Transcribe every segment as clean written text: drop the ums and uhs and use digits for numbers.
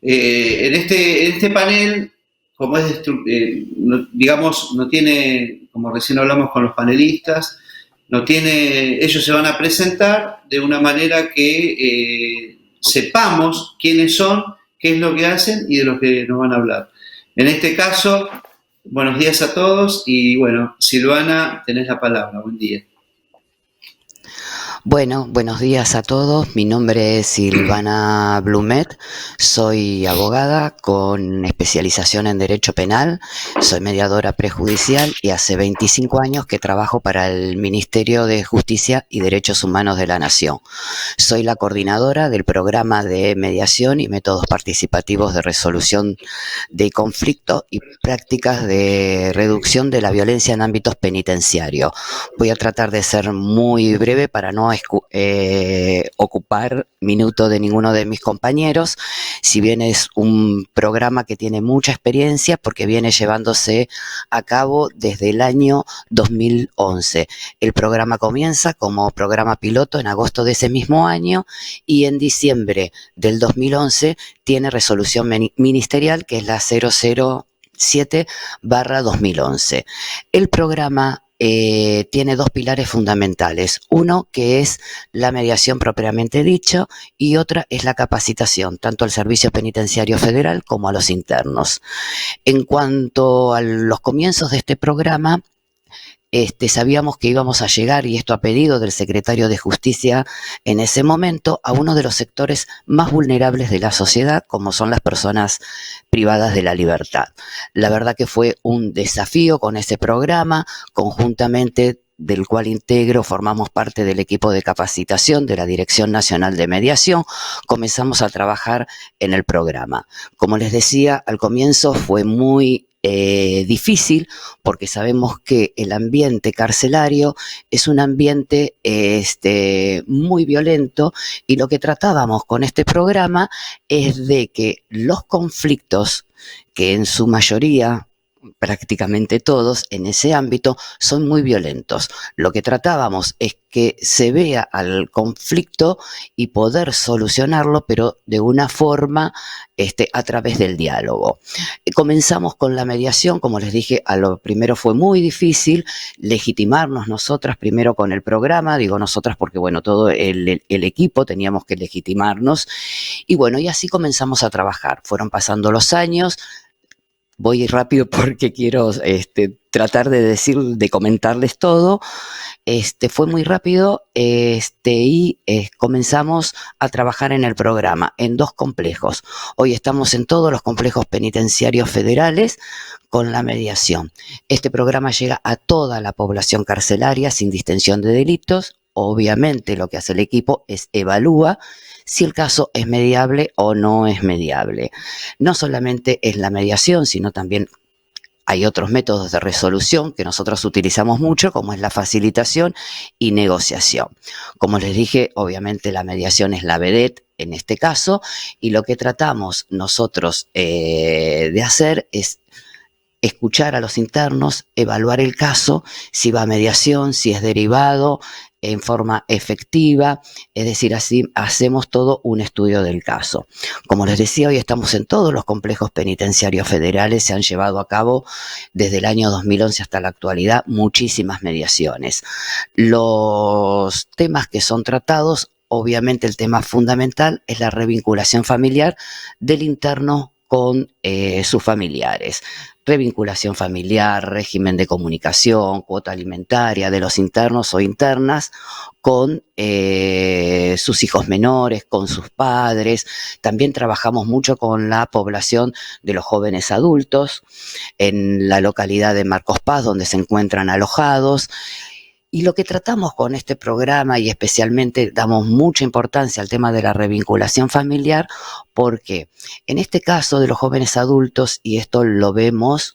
En este panel, como digamos, no tiene, como recién hablamos con los panelistas, no tiene, ellos se van a presentar de una manera que sepamos quiénes son, qué es lo que hacen y de lo que nos van a hablar. En este caso, buenos días a todos y bueno, Silvana, tenés la palabra, buen día. Bueno, buenos días a todos. Mi nombre es Silvana Blumet. Soy abogada con especialización en Derecho Penal. Soy mediadora prejudicial y hace 25 años que trabajo para el Ministerio de Justicia y Derechos Humanos de la Nación. Soy la coordinadora del programa de mediación y métodos participativos de resolución de conflictos y prácticas de reducción de la violencia en ámbitos penitenciarios. Voy a tratar de ser muy breve para no ocupar minuto de ninguno de mis compañeros, si bien es un programa que tiene mucha experiencia porque viene llevándose a cabo desde el año 2011. El programa comienza como programa piloto en agosto de ese mismo año y en diciembre del 2011 tiene resolución ministerial que es la 007/2011. El programa tiene dos pilares fundamentales. Uno que es la mediación propiamente dicho y otra es la capacitación, tanto al Servicio Penitenciario Federal como a los internos. En cuanto a los comienzos de este programa, sabíamos que íbamos a llegar, y esto a pedido del secretario de Justicia en ese momento, a uno de los sectores más vulnerables de la sociedad, como son las personas privadas de la libertad. La verdad que fue un desafío con ese programa, conjuntamente del cual formamos parte del equipo de capacitación de la Dirección Nacional de Mediación, comenzamos a trabajar en el programa. Como les decía, al comienzo fue muy difícil porque sabemos que el ambiente carcelario es un ambiente muy violento y lo que tratábamos con este programa es de que los conflictos que en su mayoría prácticamente todos en ese ámbito son muy violentos. Lo que tratábamos es que se vea al conflicto y poder solucionarlo, pero de una forma a través del diálogo. Comenzamos con la mediación, como les dije, a lo primero fue muy difícil legitimarnos nosotras primero con el programa, digo nosotras porque bueno, todo el equipo teníamos que legitimarnos y bueno, y así comenzamos a trabajar. Fueron pasando los años. Voy rápido porque quiero tratar de comentarles todo. Fue muy rápido y comenzamos a trabajar en el programa, en dos complejos. Hoy estamos en todos los complejos penitenciarios federales con la mediación. Este programa llega a toda la población carcelaria sin distinción de delitos. Obviamente lo que hace el equipo es evalúa si el caso es mediable o no es mediable. No solamente es la mediación, sino también hay otros métodos de resolución que nosotros utilizamos mucho, como es la facilitación y negociación. Como les dije, obviamente la mediación es la vedette en este caso, y lo que tratamos nosotros de hacer es escuchar a los internos, evaluar el caso, si va a mediación, si es derivado, en forma efectiva, es decir, así hacemos todo un estudio del caso. Como les decía, hoy estamos en todos los complejos penitenciarios federales, se han llevado a cabo desde el año 2011 hasta la actualidad muchísimas mediaciones. Los temas que son tratados, obviamente el tema fundamental es la revinculación familiar del interno con sus familiares. Revinculación familiar, régimen de comunicación, cuota alimentaria de los internos o internas con sus hijos menores, con sus padres. También trabajamos mucho con la población de los jóvenes adultos en la localidad de Marcos Paz, donde se encuentran alojados. Y lo que tratamos con este programa, y especialmente damos mucha importancia al tema de la revinculación familiar, porque en este caso de los jóvenes adultos, y esto lo vemos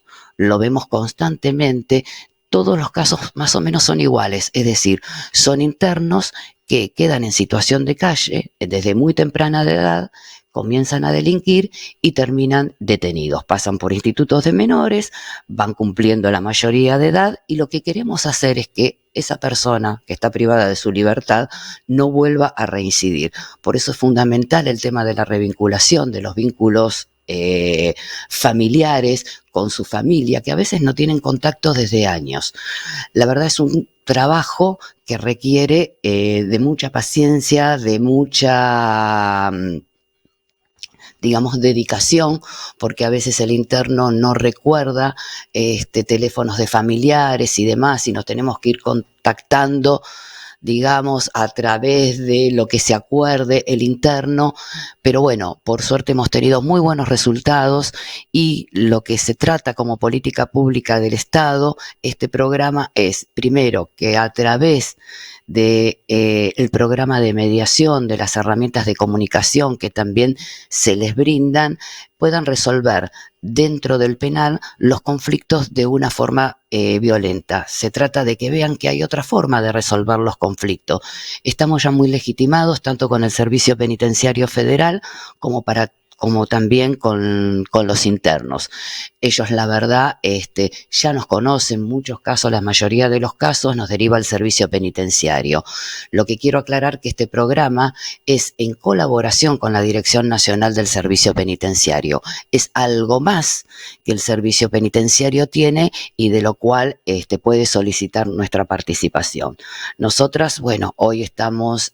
constantemente, todos los casos más o menos son iguales, es decir, son internos que quedan en situación de calle desde muy temprana edad, comienzan a delinquir y terminan detenidos. Pasan por institutos de menores, van cumpliendo la mayoría de edad y lo que queremos hacer es que esa persona que está privada de su libertad no vuelva a reincidir. Por eso es fundamental el tema de la revinculación, de los vínculos familiares con su familia, que a veces no tienen contacto desde años. La verdad es un trabajo que requiere de mucha paciencia, de mucha digamos, dedicación, porque a veces el interno no recuerda teléfonos de familiares y demás, y nos tenemos que ir contactando, digamos, a través de lo que se acuerde el interno, pero bueno, por suerte hemos tenido muy buenos resultados y lo que se trata como política pública del Estado, este programa es, primero, que a través de el programa de mediación, de las herramientas de comunicación que también se les brindan, puedan resolver dentro del penal los conflictos de una forma violenta. Se trata de que vean que hay otra forma de resolver los conflictos. Estamos ya muy legitimados tanto con el Servicio Penitenciario Federal como también con los internos. Ellos, la verdad, ya nos conocen, muchos casos, la mayoría de los casos nos deriva al servicio penitenciario. Lo que quiero aclarar que este programa es en colaboración con la Dirección Nacional del Servicio Penitenciario. Es algo más que el servicio penitenciario tiene y de lo cual puede solicitar nuestra participación. Nosotras, bueno, hoy estamos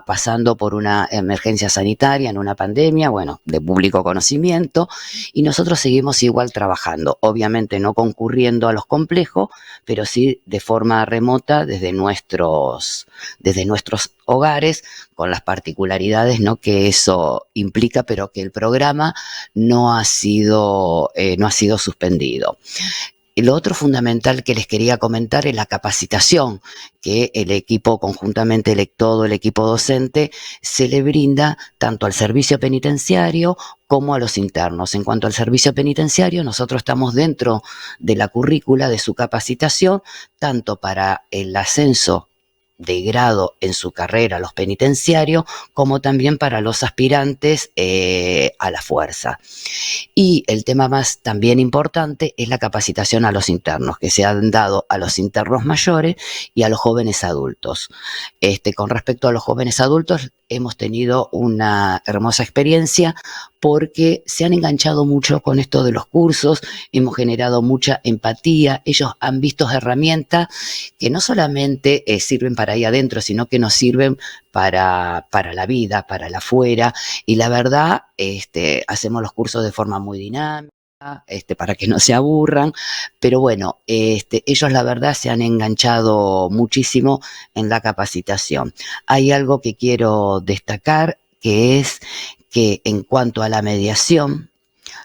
pasando por una emergencia sanitaria, en una pandemia, bueno, de público conocimiento, y nosotros seguimos igual trabajando, obviamente no concurriendo a los complejos, pero sí de forma remota desde nuestros hogares, con las particularidades, ¿no?, que eso implica, pero que el programa no ha sido suspendido. Y lo otro fundamental que les quería comentar es la capacitación que el equipo, conjuntamente todo el equipo docente, se le brinda tanto al servicio penitenciario como a los internos. En cuanto al servicio penitenciario, nosotros estamos dentro de la currícula de su capacitación, tanto para el ascenso de grado en su carrera, los penitenciarios, como también para los aspirantes a la fuerza. Y el tema más también importante es la capacitación a los internos, que se han dado a los internos mayores y a los jóvenes adultos. Con respecto a los jóvenes adultos, hemos tenido una hermosa experiencia porque se han enganchado mucho con esto de los cursos, hemos generado mucha empatía, ellos han visto herramientas que no solamente sirven para ahí adentro, sino que nos sirven para la vida, para la afuera, y la verdad, hacemos los cursos de forma muy dinámica, para que no se aburran, pero bueno, ellos la verdad se han enganchado muchísimo en la capacitación. Hay algo que quiero destacar, que es que en cuanto a la mediación,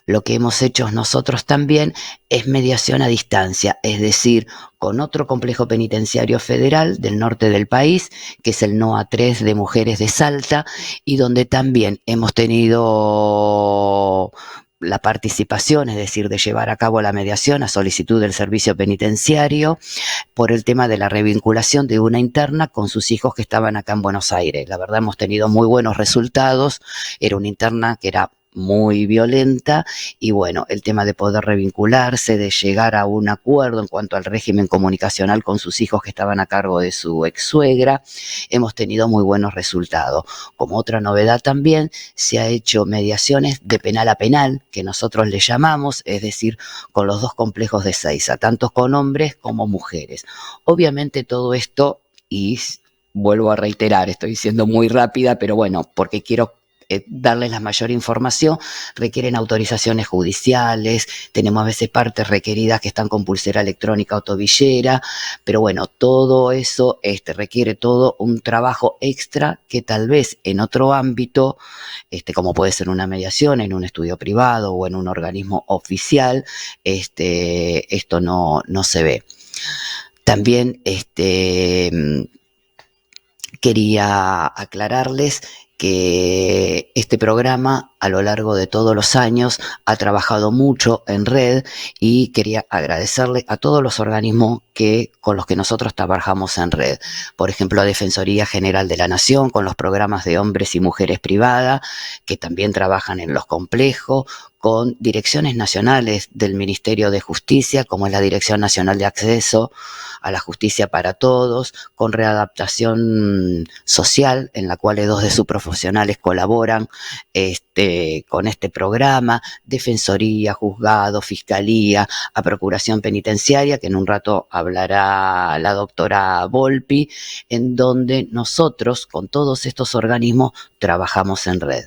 lo que hemos hecho nosotros también es mediación a distancia, es decir, con otro complejo penitenciario federal del norte del país, que es el NOA 3 de Mujeres de Salta, y donde también hemos tenido la participación, es decir, de llevar a cabo la mediación a solicitud del servicio penitenciario por el tema de la revinculación de una interna con sus hijos que estaban acá en Buenos Aires. La verdad, hemos tenido muy buenos resultados. Era una interna que era muy violenta y bueno, el tema de poder revincularse, de llegar a un acuerdo en cuanto al régimen comunicacional con sus hijos que estaban a cargo de su ex suegra, hemos tenido muy buenos resultados. Como otra novedad también, se ha hecho mediaciones de penal a penal, que nosotros le llamamos, es decir, con los dos complejos de Ezeiza, tanto con hombres como mujeres. Obviamente todo esto, y vuelvo a reiterar, estoy siendo muy rápida, pero bueno, porque quiero darles la mayor información, requieren autorizaciones judiciales, tenemos a veces partes requeridas que están con pulsera electrónica o tobillera, pero bueno, todo eso requiere todo un trabajo extra que tal vez en otro ámbito, como puede ser una mediación, en un estudio privado o en un organismo oficial, esto no se ve. También quería aclararles que este programa a lo largo de todos los años ha trabajado mucho en red y quería agradecerle a todos los organismos con los que nosotros trabajamos en red. Por ejemplo, a Defensoría General de la Nación con los programas de hombres y mujeres privadas, que también trabajan en los complejos, con direcciones nacionales del Ministerio de Justicia, como es la Dirección Nacional de Acceso a la Justicia para Todos, con Readaptación Social, en la cual dos de sus profesionales colaboran con este programa, Defensoría, Juzgado, Fiscalía, a Procuración Penitenciaria, que en un rato hablará la doctora Volpi, en donde nosotros, con todos estos organismos, trabajamos en red.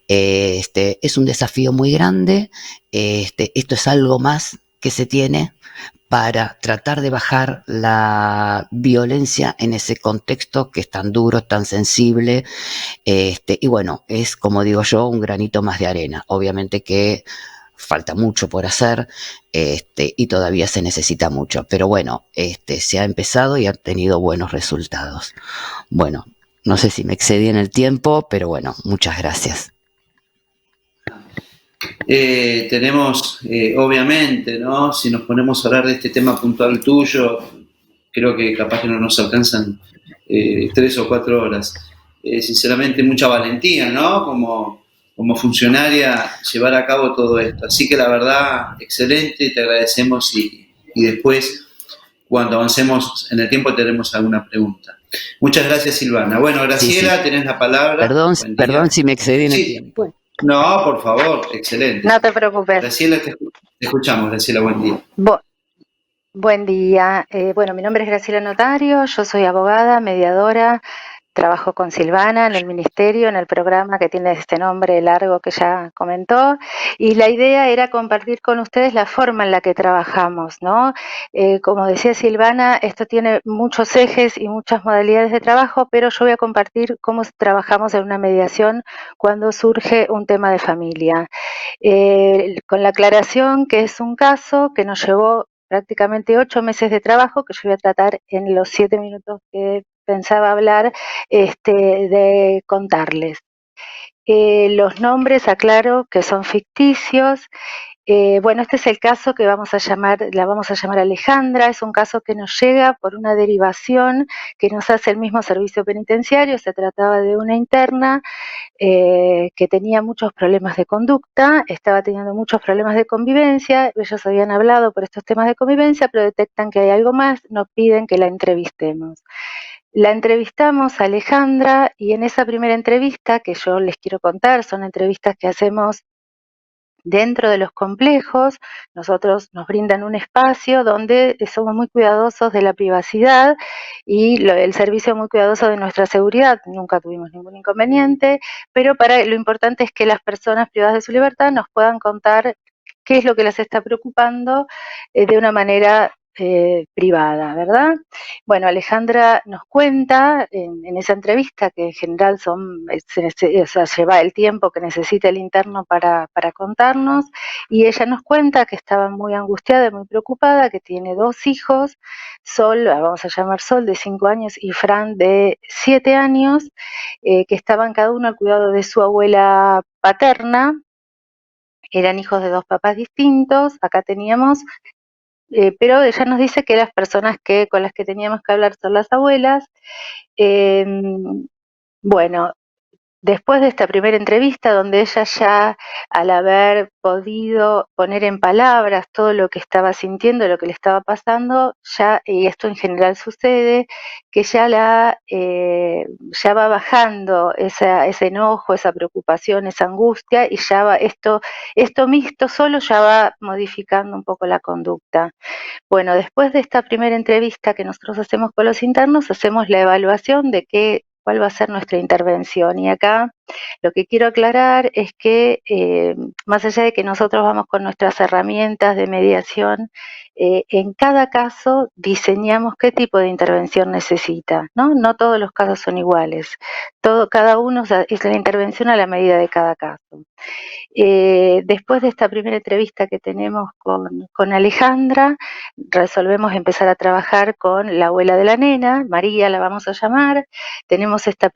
Es un desafío muy grande, esto es algo más que se tiene para tratar de bajar la violencia en ese contexto que es tan duro, tan sensible, y bueno, es, como digo yo, un granito más de arena. Obviamente que falta mucho por hacer, y todavía se necesita mucho, pero bueno, se ha empezado y ha tenido buenos resultados. Bueno, no sé si me excedí en el tiempo, pero bueno, muchas gracias. Tenemos, obviamente, ¿no? Si nos ponemos a hablar de este tema puntual tuyo, creo que capaz que no nos alcanzan 3 o 4 horas. Sinceramente, mucha valentía, ¿no? Como funcionaria, llevar a cabo todo esto. Así que la verdad, excelente, te agradecemos y después, cuando avancemos en el tiempo, tenemos alguna pregunta. Muchas gracias, Silvana. Bueno, Graciela, sí. Tenés la palabra. Perdón si me excedí en el tiempo. No, por favor, excelente. No te preocupes. Graciela, te escuchamos, Graciela, buen día. Buen día. Bueno, mi nombre es Graciela Notario, yo soy abogada, mediadora, trabajo con Silvana en el ministerio, en el programa que tiene este nombre largo que ya comentó, y la idea era compartir con ustedes la forma en la que trabajamos, ¿no? Como decía Silvana, esto tiene muchos ejes y muchas modalidades de trabajo, pero yo voy a compartir cómo trabajamos en una mediación cuando surge un tema de familia. Con la aclaración que es un caso que nos llevó prácticamente 8 meses de trabajo, que yo voy a tratar en los 7 minutos que pensaba hablar, de contarles. Los nombres, aclaro, que son ficticios. Bueno, este es el caso que la vamos a llamar Alejandra. Es un caso que nos llega por una derivación que nos hace el mismo servicio penitenciario. Se trataba de una interna que tenía muchos problemas de conducta, estaba teniendo muchos problemas de convivencia. Ellos habían hablado por estos temas de convivencia, pero detectan que hay algo más, nos piden que la entrevistemos. La entrevistamos a Alejandra y en esa primera entrevista que yo les quiero contar, son entrevistas que hacemos dentro de los complejos. Nosotros nos brindan un espacio donde somos muy cuidadosos de la privacidad y el servicio muy cuidadoso de nuestra seguridad. Nunca tuvimos ningún inconveniente, pero lo importante es que las personas privadas de su libertad nos puedan contar qué es lo que las está preocupando de una manera privada, ¿verdad? Bueno, Alejandra nos cuenta en esa entrevista, que en general lleva el tiempo que necesita el interno para contarnos, y ella nos cuenta que estaba muy angustiada, muy preocupada, que tiene 2 hijos, Sol, la vamos a llamar Sol, de 5 años, y Fran, de 7 años, que estaban cada uno al cuidado de su abuela paterna. Eran hijos de 2 papás distintos. Acá teníamos pero ella nos dice que las personas con las que teníamos que hablar son las abuelas. Bueno, después de esta primera entrevista, donde ella ya, al haber podido poner en palabras todo lo que estaba sintiendo, lo que le estaba pasando, y esto en general sucede, que ya va bajando ese enojo, esa preocupación, esa angustia, y ya va esto mixto solo ya va modificando un poco la conducta. Bueno, después de esta primera entrevista que nosotros hacemos con los internos, hacemos la evaluación de cuál va a ser nuestra intervención. Y acá lo que quiero aclarar es que, más allá de que nosotros vamos con nuestras herramientas de mediación, en cada caso diseñamos qué tipo de intervención necesita, ¿no? No todos los casos son iguales. Cada uno es la intervención a la medida de cada caso. Después de esta primera entrevista que tenemos con Alejandra, resolvemos empezar a trabajar con la abuela de la nena, María la vamos a llamar. Tenemos esta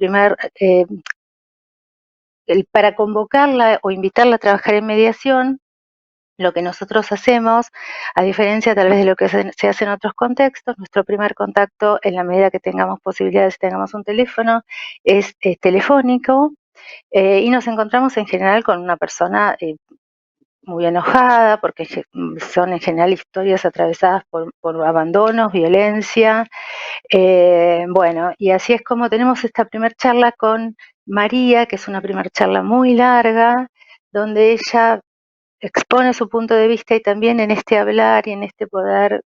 para convocarla o invitarla a trabajar en mediación, lo que nosotros hacemos, a diferencia tal vez de lo que se hace en otros contextos, nuestro primer contacto, en la medida que tengamos posibilidades, tengamos un teléfono, es telefónico, y nos encontramos en general con una persona muy enojada, porque son en general historias atravesadas por abandonos, violencia. Bueno, y así es como tenemos esta primera charla con María, que es una primera charla muy larga, donde ella expone su punto de vista y también en este hablar y en este poder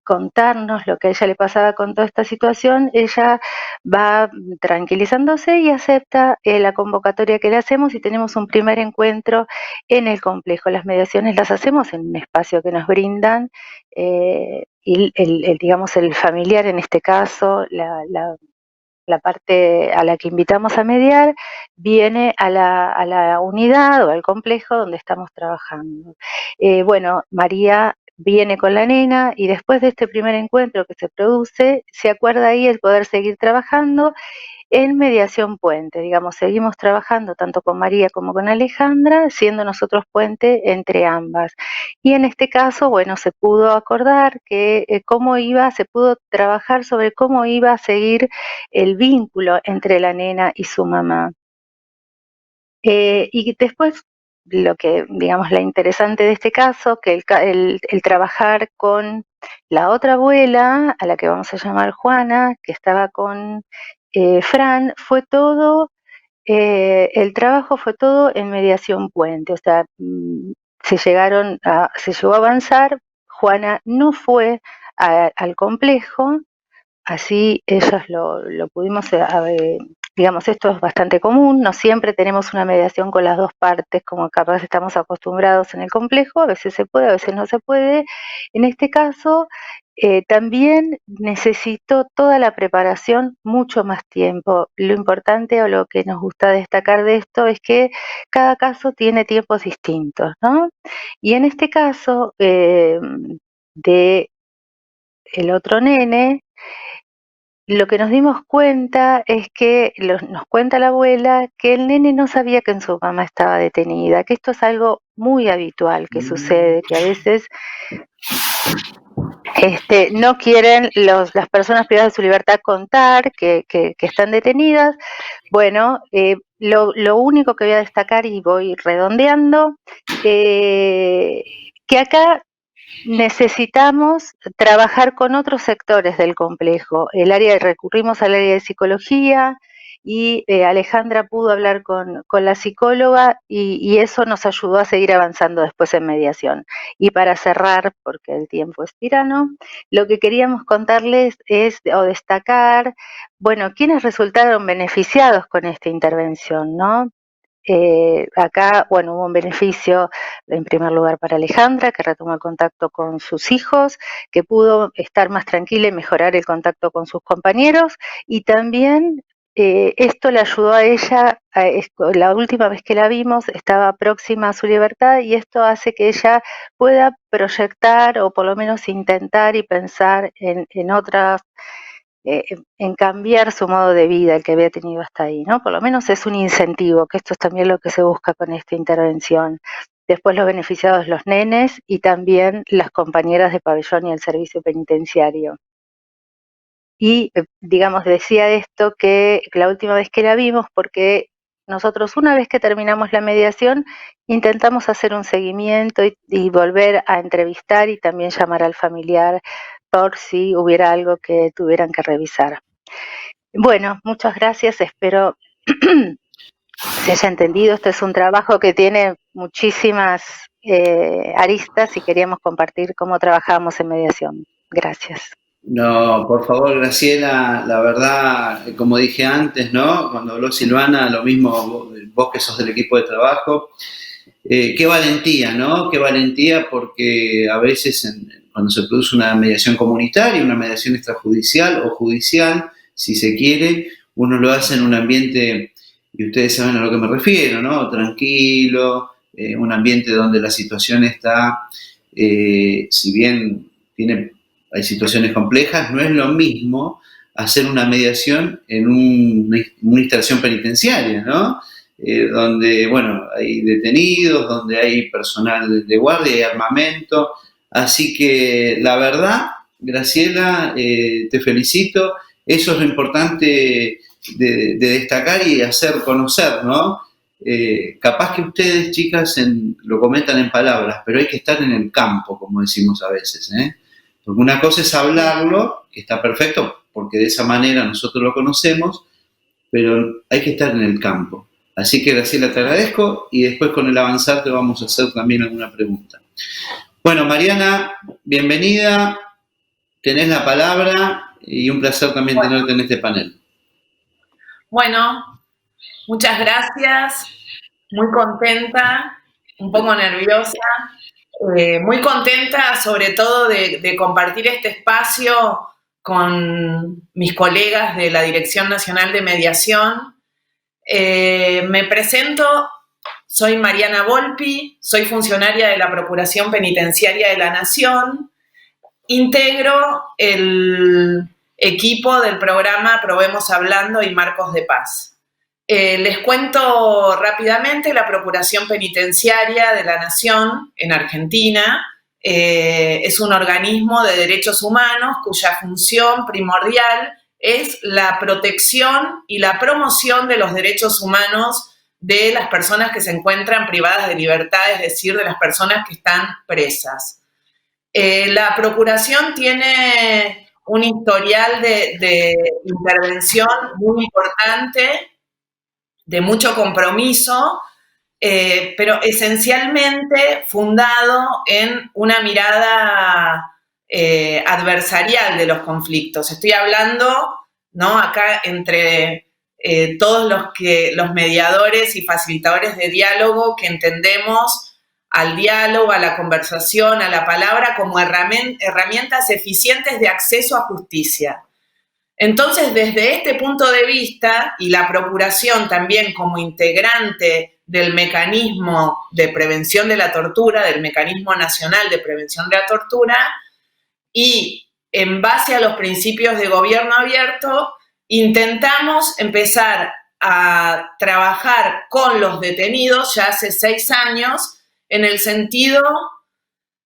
contarnos lo que a ella le pasaba con toda esta situación, ella va tranquilizándose y acepta la convocatoria que le hacemos y tenemos un primer encuentro en el complejo. Las mediaciones las hacemos en un espacio que nos brindan y digamos el familiar en este caso, la parte a la que invitamos a mediar viene a la unidad o al complejo donde estamos trabajando. Bueno, María viene con la nena y después de este primer encuentro que se produce, se acuerda ahí el poder seguir trabajando en mediación puente. Digamos, seguimos trabajando tanto con María como con Alejandra, siendo nosotros puente entre ambas. Y en este caso, bueno, se pudo acordar que se pudo trabajar sobre cómo iba a seguir el vínculo entre la nena y su mamá. Y después, lo que, digamos, la interesante de este caso, que el trabajar con la otra abuela, a la que vamos a llamar Juana, que estaba con Fran, fue todo, el trabajo fue todo en mediación puente, o sea, se llegó a avanzar, Juana no fue al complejo, así ellos lo pudimos, digamos, esto es bastante común, no siempre tenemos una mediación con las dos partes como capaz estamos acostumbrados en el complejo, a veces se puede, a veces no se puede. En este caso, también necesitó toda la preparación mucho más tiempo. Lo importante o lo que nos gusta destacar de esto es que cada caso tiene tiempos distintos, ¿no? Y en este caso, de el otro nene, lo que nos dimos cuenta es que nos cuenta la abuela que el nene no sabía que en su mamá estaba detenida, que esto es algo muy habitual que sucede, que a veces no quieren las personas privadas de su libertad contar que están detenidas. Bueno, lo único que voy a destacar y voy redondeando, que acá necesitamos trabajar con otros sectores del complejo. Recurrimos al área de psicología y Alejandra pudo hablar con la psicóloga y eso nos ayudó a seguir avanzando después en mediación. Y para cerrar, porque el tiempo es tirano, lo que queríamos contarles o destacar, bueno, quiénes resultaron beneficiados con esta intervención, ¿no? Acá, bueno, hubo un beneficio en primer lugar para Alejandra, que retomó el contacto con sus hijos, que pudo estar más tranquila y mejorar el contacto con sus compañeros, y también esto le ayudó a ella, la última vez que la vimos estaba próxima a su libertad, y esto hace que ella pueda proyectar o por lo menos intentar y pensar en otras, en cambiar su modo de vida, el que había tenido hasta ahí, ¿no? Por lo menos es un incentivo, que esto es también lo que se busca con esta intervención. Después los beneficiados, los nenes y también las compañeras de pabellón y el servicio penitenciario. Y, digamos, decía esto que la última vez que la vimos, porque nosotros una vez que terminamos la mediación, intentamos hacer un seguimiento y volver a entrevistar y también llamar al familiar por si hubiera algo que tuvieran que revisar. Bueno, muchas gracias, espero se haya entendido. Este es un trabajo que tiene muchísimas aristas y queríamos compartir cómo trabajamos en mediación. Gracias. No, por favor, Graciela, la verdad, como dije antes, ¿no? Cuando habló Silvana, lo mismo vos que sos del equipo de trabajo, qué valentía, ¿no? Qué valentía porque a veces cuando se produce una mediación comunitaria, una mediación extrajudicial o judicial, si se quiere, uno lo hace en un ambiente, y ustedes saben a lo que me refiero, ¿no? Tranquilo, un ambiente donde la situación está, si bien hay situaciones complejas, no es lo mismo hacer una mediación en una instalación penitenciaria, ¿no? Donde, bueno, hay detenidos, donde hay personal de guardia, hay armamento. Así que, la verdad, Graciela, te felicito. Eso es lo importante de destacar y hacer conocer, ¿no? Capaz que ustedes, chicas, lo comentan en palabras, pero hay que estar en el campo, como decimos a veces, ¿eh? Porque una cosa es hablarlo, que está perfecto, porque de esa manera nosotros lo conocemos, pero hay que estar en el campo. Así que, Graciela, te agradezco y después con el avanzar te vamos a hacer también alguna pregunta. Bueno, Mariana, bienvenida, tenés la palabra y un placer también tenerte en este panel. Bueno, muchas gracias, muy contenta, un poco nerviosa, muy contenta sobre todo de compartir este espacio con mis colegas de la Dirección Nacional de Mediación. Me presento, soy Mariana Volpi, soy funcionaria de la Procuración Penitenciaria de la Nación, integro el equipo del programa Probemos Hablando y Marcos de Paz. Les cuento rápidamente, la Procuración Penitenciaria de la Nación en Argentina es un organismo de derechos humanos cuya función primordial es la protección y la promoción de los derechos humanos de las personas que se encuentran privadas de libertad, es decir, de las personas que están presas. La Procuración tiene un historial de intervención muy importante, de mucho compromiso, pero esencialmente fundado en una mirada adversarial de los conflictos. Estoy hablando, ¿no?, acá entre todos los mediadores y facilitadores de diálogo que entendemos al diálogo, a la conversación, a la palabra como herramientas eficientes de acceso a justicia. Entonces, desde este punto de vista, y la Procuración también como integrante del mecanismo de prevención de la tortura, del Mecanismo Nacional de Prevención de la Tortura, y en base a los principios de gobierno abierto, intentamos empezar a trabajar con los detenidos ya hace 6 años en el sentido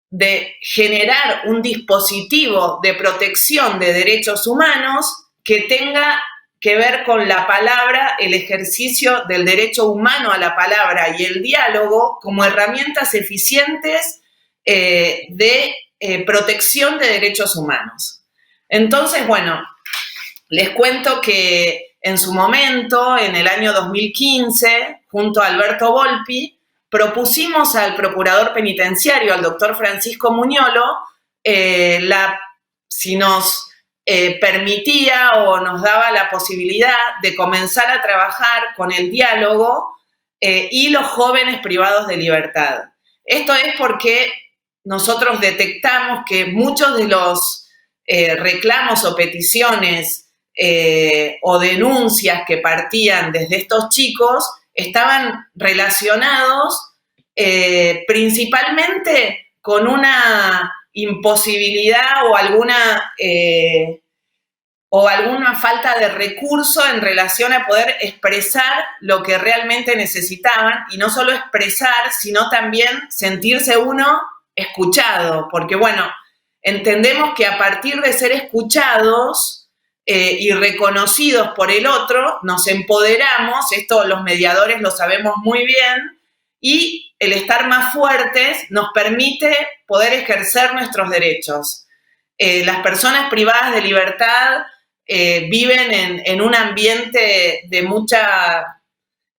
de generar un dispositivo de protección de derechos humanos que tenga que ver con la palabra, el ejercicio del derecho humano a la palabra y el diálogo como herramientas eficientes de protección de derechos humanos. Entonces, bueno, les cuento que en su momento, en el año 2015, junto a Alberto Volpi, propusimos al procurador penitenciario, al doctor Francisco Muñolo, si nos permitía o nos daba la posibilidad de comenzar a trabajar con el diálogo y los jóvenes privados de libertad. Esto es porque nosotros detectamos que muchos de los reclamos o peticiones o denuncias que partían desde estos chicos estaban relacionados principalmente con una imposibilidad o alguna falta de recurso en relación a poder expresar lo que realmente necesitaban, y no solo expresar, sino también sentirse uno escuchado, porque bueno, entendemos que a partir de ser escuchados y reconocidos por el otro, nos empoderamos, esto los mediadores lo sabemos muy bien, y el estar más fuertes nos permite poder ejercer nuestros derechos. Las personas privadas de libertad viven en un ambiente de mucha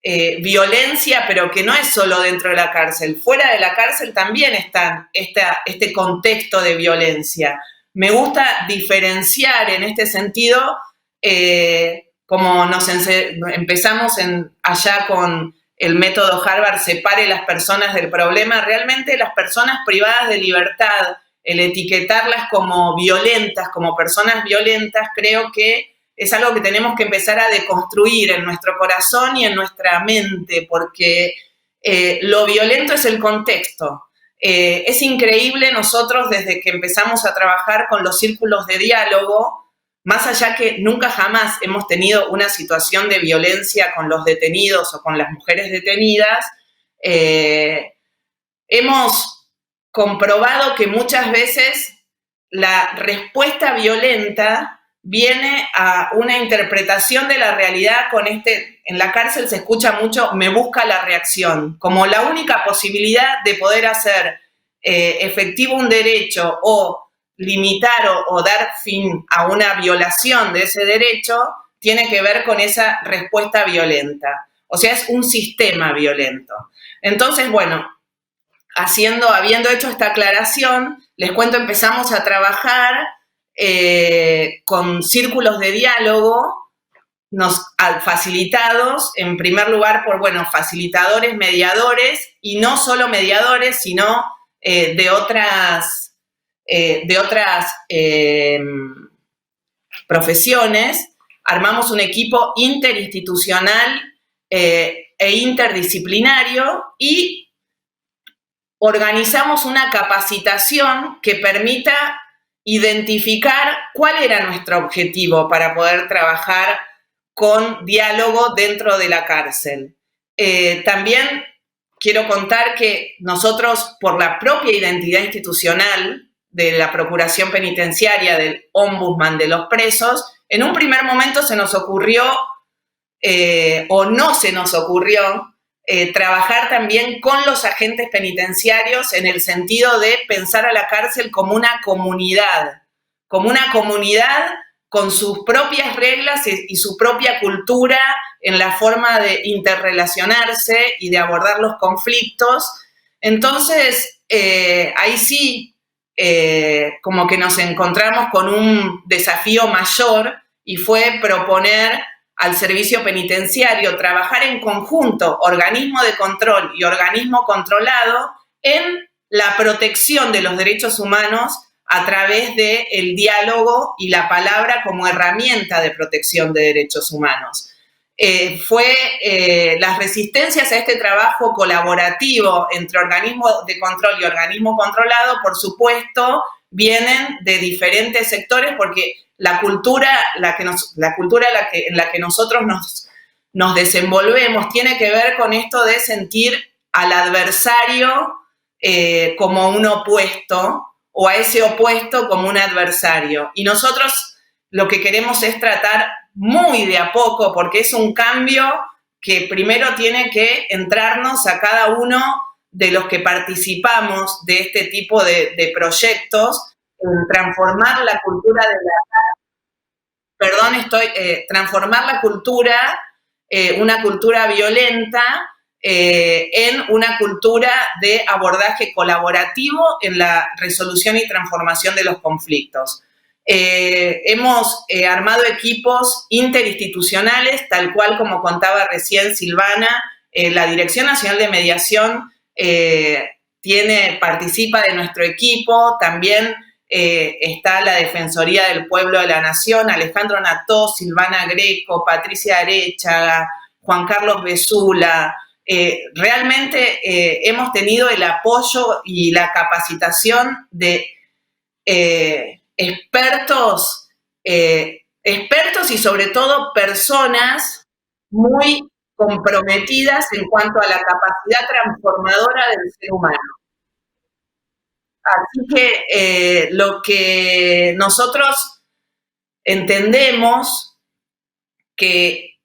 violencia, pero que no es solo dentro de la cárcel. Fuera de la cárcel también está este contexto de violencia. Me gusta diferenciar en este sentido, como empezamos allá con el método Harvard, separe las personas del problema. Realmente las personas privadas de libertad, el etiquetarlas como violentas, como personas violentas, creo que es algo que tenemos que empezar a deconstruir en nuestro corazón y en nuestra mente, porque lo violento es el contexto. Es increíble, nosotros desde que empezamos a trabajar con los círculos de diálogo, más allá que nunca jamás hemos tenido una situación de violencia con los detenidos o con las mujeres detenidas, hemos comprobado que muchas veces la respuesta violenta viene a una interpretación de la realidad en la cárcel se escucha mucho, me busca la reacción, como la única posibilidad de poder hacer efectivo un derecho o limitar o dar fin a una violación de ese derecho, tiene que ver con esa respuesta violenta. O sea, es un sistema violento. Entonces, bueno, habiendo hecho esta aclaración, les cuento, empezamos a trabajar con círculos de diálogo facilitados, en primer lugar, por, facilitadores, mediadores, y no solo mediadores, sino de otras profesiones. Armamos un equipo interinstitucional e interdisciplinario y organizamos una capacitación que permita identificar cuál era nuestro objetivo para poder trabajar con diálogo dentro de la cárcel. También quiero contar que nosotros, por la propia identidad institucional de la Procuración Penitenciaria, del Ombudsman de los Presos, en un primer momento se nos ocurrió, o no se nos ocurrió, trabajar también con los agentes penitenciarios en el sentido de pensar a la cárcel como una comunidad con sus propias reglas y su propia cultura en la forma de interrelacionarse y de abordar los conflictos. Entonces, ahí sí, como que nos encontramos con un desafío mayor y fue proponer al servicio penitenciario trabajar en conjunto, organismo de control y organismo controlado, en la protección de los derechos humanos a través del diálogo y la palabra como herramienta de protección de derechos humanos. Las resistencias a este trabajo colaborativo entre organismo de control y organismo controlado, por supuesto, vienen de diferentes sectores, porque la cultura en la que nosotros nos desenvolvemos tiene que ver con esto de sentir al adversario como un opuesto, o a ese opuesto como un adversario. Y nosotros lo que queremos es tratar muy de a poco, porque es un cambio que primero tiene que entrarnos a cada uno de los que participamos de este tipo de proyectos, en transformar la cultura transformar la cultura, una cultura violenta, en una cultura de abordaje colaborativo en la resolución y transformación de los conflictos. Hemos armado equipos interinstitucionales, tal cual como contaba recién Silvana. La Dirección Nacional de Mediación participa de nuestro equipo, también está la Defensoría del Pueblo de la Nación, Alejandro Nató, Silvana Greco, Patricia Arechaga, Juan Carlos Besula. Realmente hemos tenido el apoyo y la capacitación de expertos y sobre todo personas muy comprometidas en cuanto a la capacidad transformadora del ser humano. Así que lo que nosotros entendemos que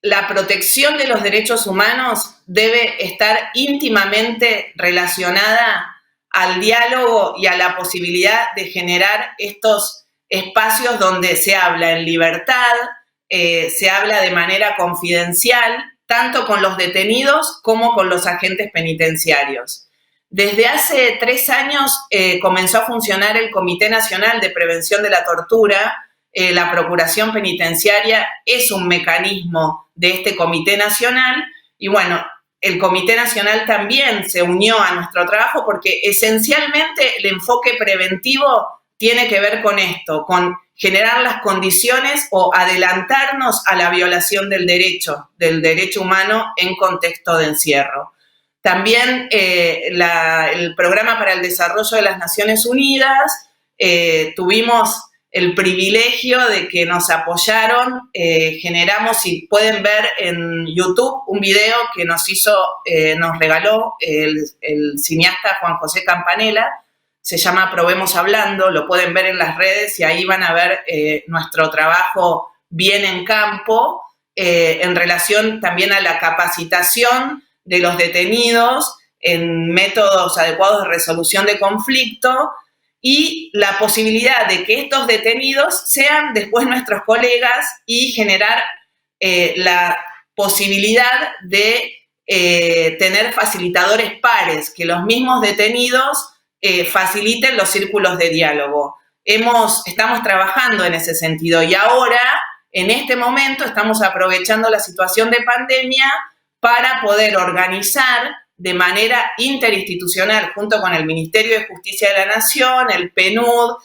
la protección de los derechos humanos debe estar íntimamente relacionada al diálogo y a la posibilidad de generar estos espacios donde se habla en libertad, se habla de manera confidencial, tanto con los detenidos como con los agentes penitenciarios. Desde hace 3 años comenzó a funcionar el Comité Nacional de Prevención de la Tortura. La Procuración Penitenciaria es un mecanismo de este Comité Nacional y bueno, el Comité Nacional también se unió a nuestro trabajo porque esencialmente el enfoque preventivo tiene que ver con esto, con generar las condiciones o adelantarnos a la violación del derecho humano en contexto de encierro. También el Programa para el Desarrollo de las Naciones Unidas, tuvimos el privilegio de que nos apoyaron. Generamos, y pueden ver en YouTube, un video que nos regaló el cineasta Juan José Campanella. Se llama Probemos Hablando, lo pueden ver en las redes y ahí van a ver nuestro trabajo bien en campo, en relación también a la capacitación de los detenidos en métodos adecuados de resolución de conflicto y la posibilidad de que estos detenidos sean después nuestros colegas y generar la posibilidad de tener facilitadores pares, que los mismos detenidos faciliten los círculos de diálogo. Estamos trabajando en ese sentido y ahora, en este momento, estamos aprovechando la situación de pandemia para poder organizar de manera interinstitucional, junto con el Ministerio de Justicia de la Nación, el PNUD,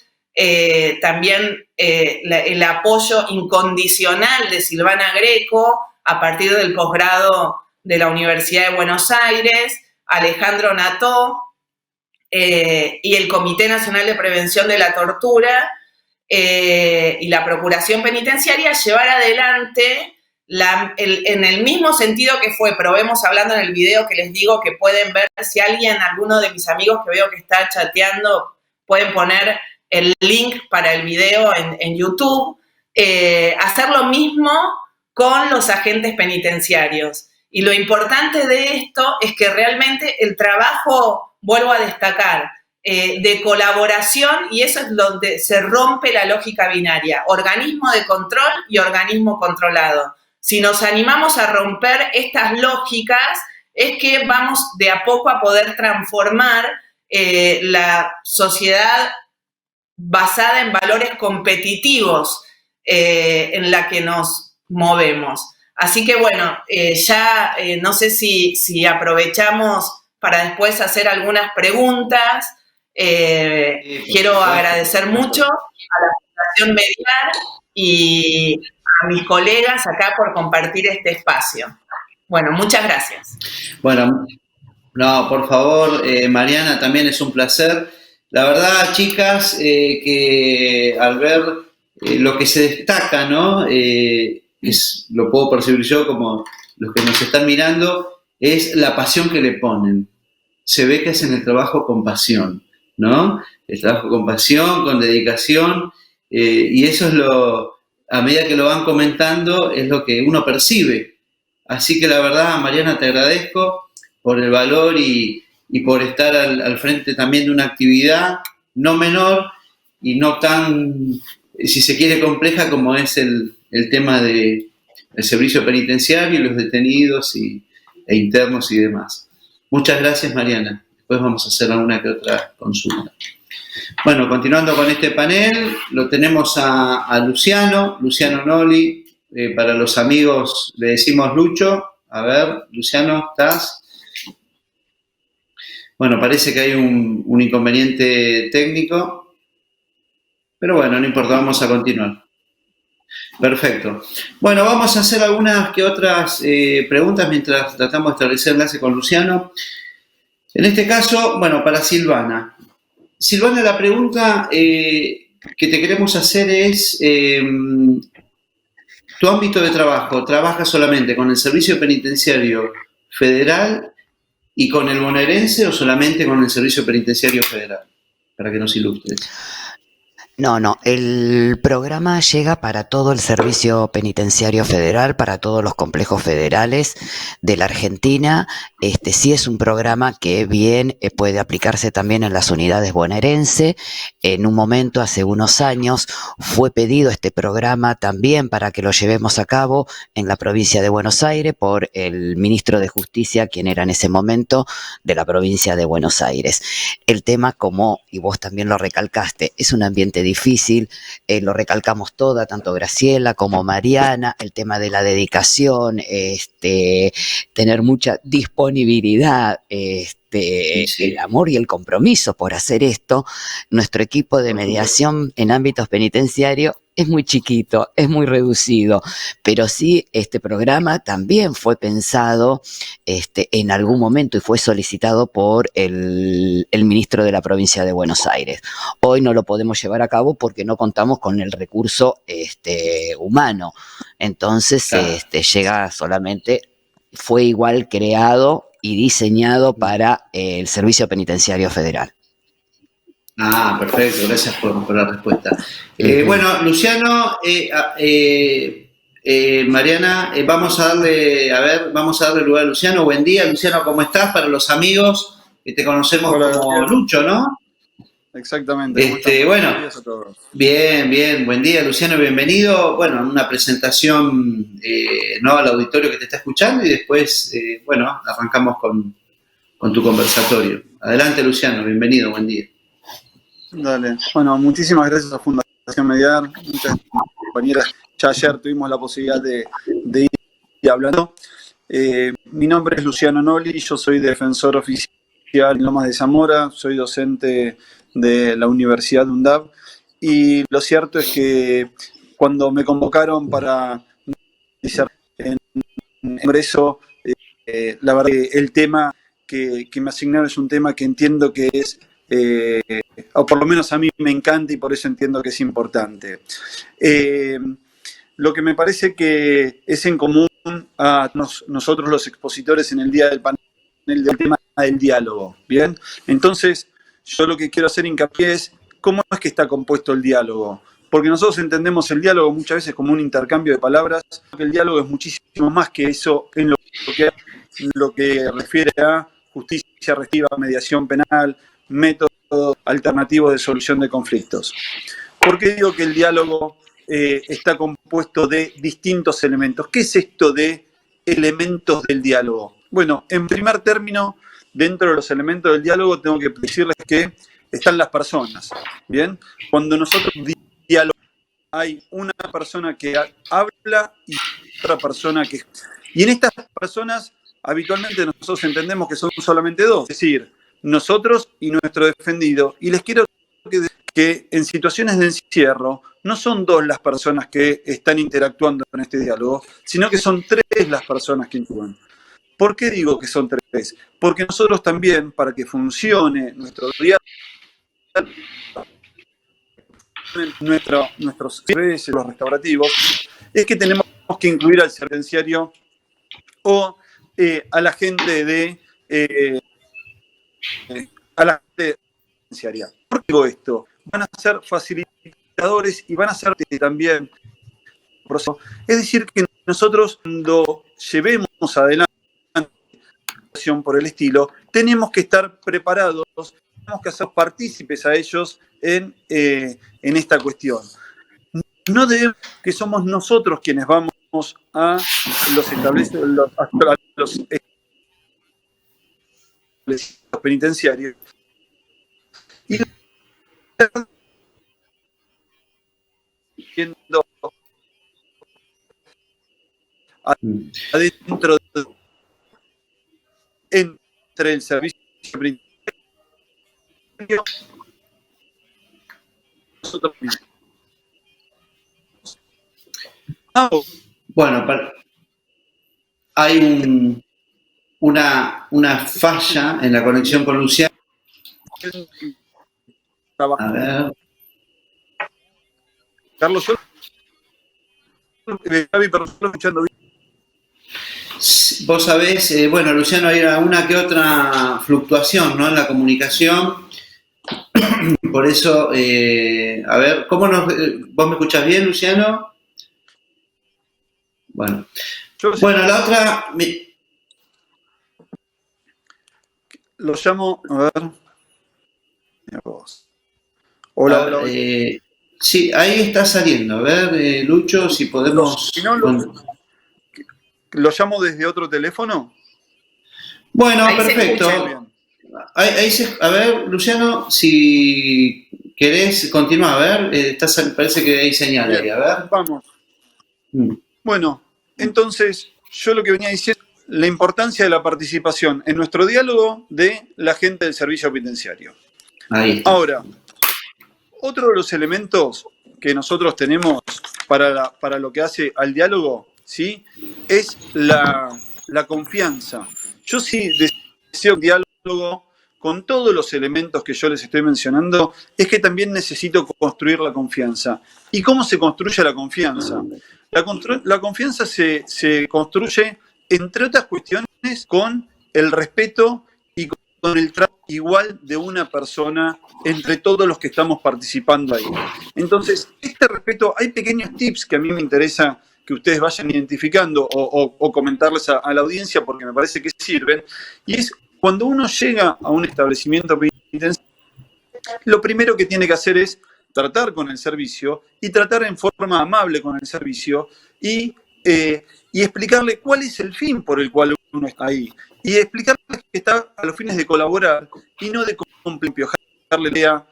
también el apoyo incondicional de Silvana Greco a partir del posgrado de la Universidad de Buenos Aires, Alejandro Nató, y el Comité Nacional de Prevención de la Tortura y la Procuración Penitenciaria, llevar adelante en el mismo sentido que fue Probemos Hablando en el video que les digo que pueden ver. Si alguno de mis amigos que veo que está chateando, pueden poner el link para el video en YouTube, hacer lo mismo con los agentes penitenciarios. Y lo importante de esto es que realmente el trabajo, vuelvo a destacar, de colaboración, y eso es donde se rompe la lógica binaria, organismo de control y organismo controlado. Si nos animamos a romper estas lógicas, es que vamos de a poco a poder transformar la sociedad basada en valores competitivos en la que nos movemos. Así que bueno, no sé si aprovechamos para después hacer algunas preguntas. Quiero agradecer mucho a la Fundación Mediar y a mis colegas acá por compartir este espacio. Bueno, muchas gracias. Bueno, no, por favor, Mariana, también es un placer. La verdad, chicas, que al ver lo que se destaca, ¿no? Lo puedo percibir yo como los que nos están mirando, es la pasión que le ponen. Se ve que hacen el trabajo con pasión, ¿no? El trabajo con pasión, con dedicación, y eso es a medida que lo van comentando, es lo que uno percibe. Así que la verdad, Mariana, te agradezco por el valor y por estar al frente también de una actividad no menor y no tan, si se quiere, compleja como es el tema del servicio penitenciario y los detenidos e internos y demás. Muchas gracias, Mariana. Después vamos a hacer alguna que otra consulta. Bueno, continuando con este panel, lo tenemos a Luciano Noli. Para los amigos le decimos Lucho. A ver, Luciano, ¿estás? Bueno, parece que hay un inconveniente técnico, pero bueno, no importa, vamos a continuar. Perfecto. Bueno, vamos a hacer algunas que otras preguntas mientras tratamos de establecer enlace con Luciano. En este caso, bueno, para Silvana. Silvana, la pregunta que te queremos hacer es, tu ámbito de trabajo, ¿trabajas solamente con el Servicio Penitenciario Federal y con el bonaerense o solamente con el Servicio Penitenciario Federal? Para que nos ilustres. No, el programa llega para todo el Servicio Penitenciario Federal, para todos los complejos federales de la Argentina. Sí es un programa que bien puede aplicarse también en las unidades bonaerense. En un momento, hace unos años, fue pedido este programa también para que lo llevemos a cabo en la provincia de Buenos Aires por el ministro de Justicia, quien era en ese momento de la provincia de Buenos Aires. El tema, y vos también lo recalcaste, es un ambiente difícil, lo recalcamos toda, tanto Graciela como Mariana, el tema de la dedicación, tener mucha disponibilidad, sí. El amor y el compromiso por hacer esto. Nuestro equipo de mediación en ámbitos penitenciarios es muy chiquito, es muy reducido, pero sí este programa también fue pensado en algún momento y fue solicitado por el ministro de la provincia de Buenos Aires. Hoy no lo podemos llevar a cabo porque no contamos con el recurso humano, entonces Claro. llega solamente, fue igual creado y diseñado para el Servicio Penitenciario Federal. Ah, perfecto, gracias por la respuesta. Ujú. Bueno, Luciano, Mariana, vamos a darle lugar a Luciano. Buen día, Luciano, ¿cómo estás? Para los amigos que te conocemos Hola, como Gabriel. Lucho, ¿no? Exactamente. ¿Cómo están? Bueno, Buenos días a todos. bien, buen día, Luciano, bienvenido. Bueno, una presentación ¿no? al auditorio que te está escuchando y después, bueno, arrancamos con tu conversatorio. Adelante, Luciano, bienvenido, buen día. Dale. Bueno, muchísimas gracias a Fundación Mediar. Muchas compañeras. Ya ayer tuvimos la posibilidad de ir hablando. Mi nombre es Luciano Noli, yo soy defensor oficial en Lomas de Zamora, soy docente de la Universidad de UNDAV y lo cierto es que cuando me convocaron para iniciar en el Congreso, la verdad que el tema que me asignaron es un tema que entiendo que es, o por lo menos a mí me encanta y por eso entiendo que es importante. Lo que me parece que es en común a nosotros los expositores en el día del panel del tema del diálogo, ¿bien? Entonces, yo lo que quiero hacer hincapié es cómo es que está compuesto el diálogo. Porque nosotros entendemos el diálogo muchas veces como un intercambio de palabras, que el diálogo es muchísimo más que eso en lo que refiere a justicia restrictiva, mediación penal, métodos alternativos de solución de conflictos. ¿Por qué digo que el diálogo está compuesto de distintos elementos? ¿Qué es esto de elementos del diálogo? Bueno, en primer término, dentro de los elementos del diálogo tengo que decirles que están las personas, ¿bien? Cuando nosotros dialogamos, hay una persona que habla y otra persona que... Y en estas personas, habitualmente nosotros entendemos que son solamente dos, es decir, nosotros y nuestro defendido. Y les quiero decir que en situaciones de encierro no son dos las personas que están interactuando en este diálogo, sino que son tres las personas que interactúan. ¿Por qué digo que son tres? Porque nosotros también, para que funcione nuestro diálogo, nuestros servicios, los restaurativos, es que tenemos que incluir al sentenciario o a la gente de penitenciaria. ¿Por qué digo esto? Van a ser facilitadores y van a ser también proceso. Es decir, que nosotros cuando llevemos adelante por el estilo, tenemos que estar preparados, tenemos que hacer partícipes a ellos en esta cuestión. No debemos que somos nosotros quienes vamos a los establecimientos penitenciarios y viendo adentro entre el servicio penitenciario nosotros mismos. Bueno, hay una falla en la conexión con Luciano. A ver. Carlos, yo escuchando bien. Vos sabés, bueno, Luciano, hay una que otra fluctuación, ¿no? En la comunicación. Por eso, a ver, ¿vos me escuchás bien, Luciano? Bueno. Bueno, la otra... Lo llamo, a ver. Mira vos. Hola. Sí, ahí está saliendo. A ver, Lucho, si podemos... Si no, ¿lo llamo desde otro teléfono? Bueno, ahí perfecto. A ver, Luciano, si querés continuar, a ver, parece que hay señal ahí, a ver. Vamos. Bueno, entonces, yo lo que venía diciendo, la importancia de la participación en nuestro diálogo de la gente del servicio penitenciario. Ahí está. Ahora, otro de los elementos que nosotros tenemos para lo que hace al diálogo, ¿sí? Es la confianza. Yo sí deseo un diálogo con todos los elementos que yo les estoy mencionando, es que también necesito construir la confianza. ¿Y cómo se construye la confianza? La confianza se construye, entre otras cuestiones, con el respeto y con el trato igual de una persona entre todos los que estamos participando ahí. Entonces, este respeto, hay pequeños tips que a mí me interesa que ustedes vayan identificando o comentarles a la audiencia porque me parece que sirven, y es cuando uno llega a un establecimiento penitenciario, lo primero que tiene que hacer es tratar con el servicio y tratar en forma amable con el servicio y explicarle cuál es el fin por el cual uno está ahí. Y explicarle que está a los fines de colaborar y no de darle idea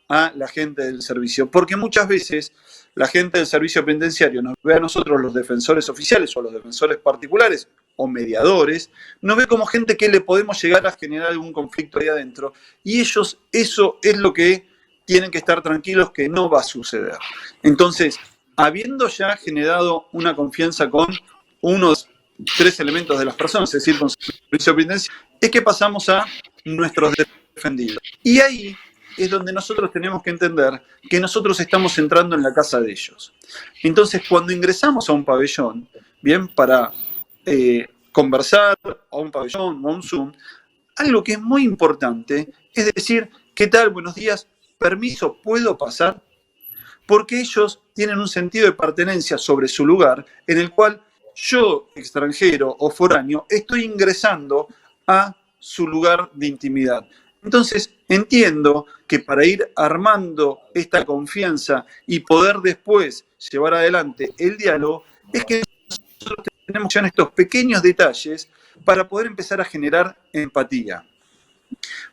a la gente del servicio. Porque muchas veces la gente del servicio penitenciario nos ve a nosotros, los defensores oficiales o los defensores particulares o mediadores, nos ve como gente que le podemos llegar a generar algún conflicto ahí adentro. Y ellos, eso es lo que tienen que estar tranquilos que no va a suceder. Entonces, habiendo ya generado una confianza con unos 3 elementos de las personas, es decir, con servicio penitenciario, es que pasamos a nuestros defendidos. Y ahí es donde nosotros tenemos que entender que nosotros estamos entrando en la casa de ellos. Entonces, cuando ingresamos a un pabellón, bien, para conversar, a un pabellón o a un Zoom, algo que es muy importante es decir, ¿qué tal? Buenos días, permiso, ¿puedo pasar? Porque ellos tienen un sentido de pertenencia sobre su lugar en el cual yo, extranjero o foráneo, estoy ingresando a su lugar de intimidad. Entonces, entiendo que para ir armando esta confianza y poder después llevar adelante el diálogo, es que nosotros tenemos ya estos pequeños detalles para poder empezar a generar empatía.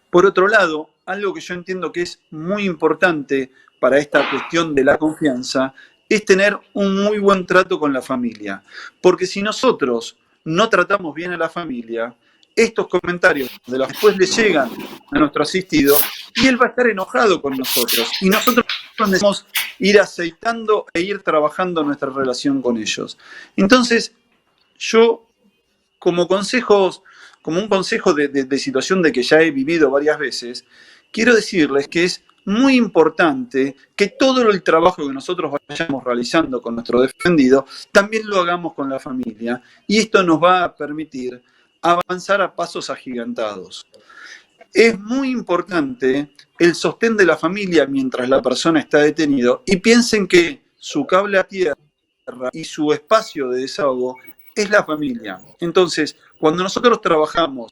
Por otro lado, algo que yo entiendo que es muy importante para esta cuestión de la confianza es tener un muy buen trato con la familia. Porque si nosotros no tratamos bien a la familia, estos comentarios de los que después le llegan a nuestro asistido y él va a estar enojado con nosotros. Y nosotros necesitamos ir aceitando e ir trabajando nuestra relación con ellos. Entonces, yo, como un consejo de situación de que ya he vivido varias veces, quiero decirles que es muy importante que todo el trabajo que nosotros vayamos realizando con nuestro defendido, también lo hagamos con la familia. Y esto nos va a permitir avanzar a pasos agigantados. Es muy importante el sostén de la familia mientras la persona está detenido y piensen que su cable a tierra y su espacio de desahogo es la familia. Entonces, cuando nosotros trabajamos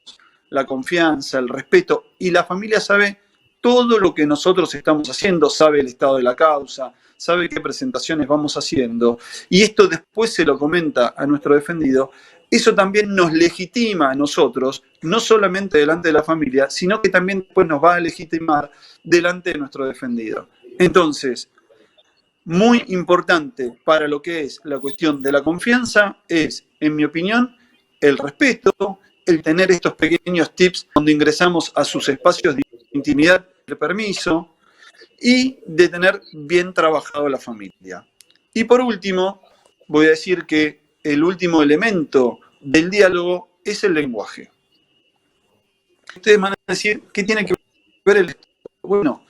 la confianza, el respeto, y la familia sabe todo lo que nosotros estamos haciendo, sabe el estado de la causa, sabe qué presentaciones vamos haciendo, y esto después se lo comenta a nuestro defendido, eso también nos legitima a nosotros, no solamente delante de la familia, sino que también después nos va a legitimar delante de nuestro defendido. Entonces, muy importante para lo que es la cuestión de la confianza es, en mi opinión, el respeto, el tener estos pequeños tips donde ingresamos a sus espacios de intimidad, de permiso, y de tener bien trabajado la familia. Y por último, voy a decir que el último elemento del diálogo es el lenguaje. Ustedes van a decir, ¿qué tiene que ver el... Bueno,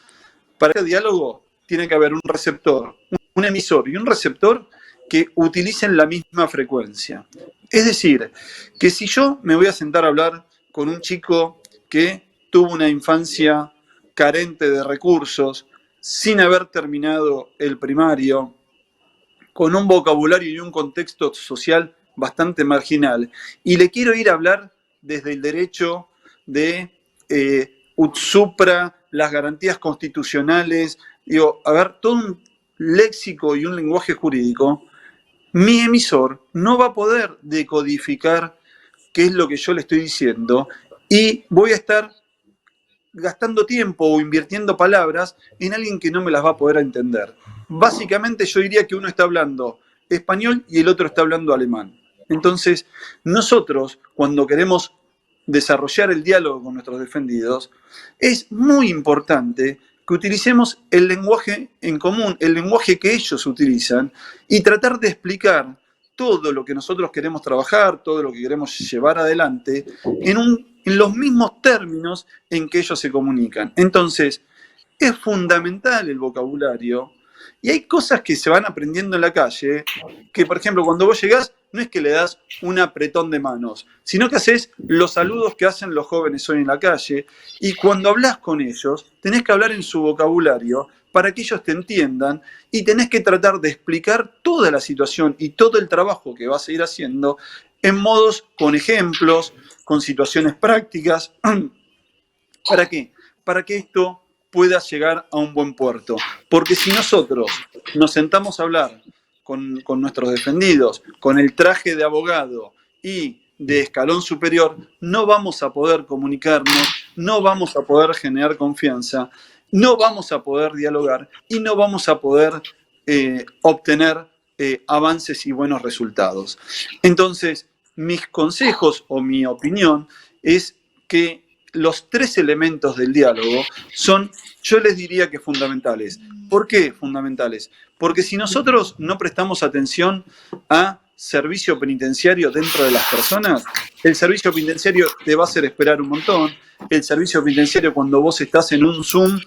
para este diálogo tiene que haber un receptor, un emisor y un receptor que utilicen la misma frecuencia. Es decir, que si yo me voy a sentar a hablar con un chico que tuvo una infancia carente de recursos, sin haber terminado el primario, con un vocabulario y un contexto social bastante marginal, y le quiero ir a hablar desde el derecho de ut supra, las garantías constitucionales, digo, a ver, todo un léxico y un lenguaje jurídico, mi emisor no va a poder decodificar qué es lo que yo le estoy diciendo y voy a estar gastando tiempo o invirtiendo palabras en alguien que no me las va a poder entender. Básicamente yo diría que uno está hablando español y el otro está hablando alemán. Entonces, nosotros, cuando queremos desarrollar el diálogo con nuestros defendidos, es muy importante que utilicemos el lenguaje en común, el lenguaje que ellos utilizan, y tratar de explicar todo lo que nosotros queremos trabajar, todo lo que queremos llevar adelante, en los mismos términos en que ellos se comunican. Entonces, es fundamental el vocabulario, y hay cosas que se van aprendiendo en la calle, que por ejemplo cuando vos llegás, no es que le das un apretón de manos, sino que haces los saludos que hacen los jóvenes hoy en la calle, y cuando hablas con ellos, tenés que hablar en su vocabulario para que ellos te entiendan, y tenés que tratar de explicar toda la situación y todo el trabajo que vas a ir haciendo en modos con ejemplos, con situaciones prácticas. ¿Para qué? Para que esto pueda llegar a un buen puerto. Porque si nosotros nos sentamos a hablar con nuestros defendidos, con el traje de abogado y de escalón superior, no vamos a poder comunicarnos, no vamos a poder generar confianza, no vamos a poder dialogar y no vamos a poder obtener avances y buenos resultados. Entonces, mis consejos o mi opinión es que los 3 elementos del diálogo son, yo les diría que fundamentales. ¿Por qué fundamentales? Porque si nosotros no prestamos atención a servicio penitenciario dentro de las personas, el servicio penitenciario te va a hacer esperar un montón. El servicio penitenciario, cuando vos estás en un Zoom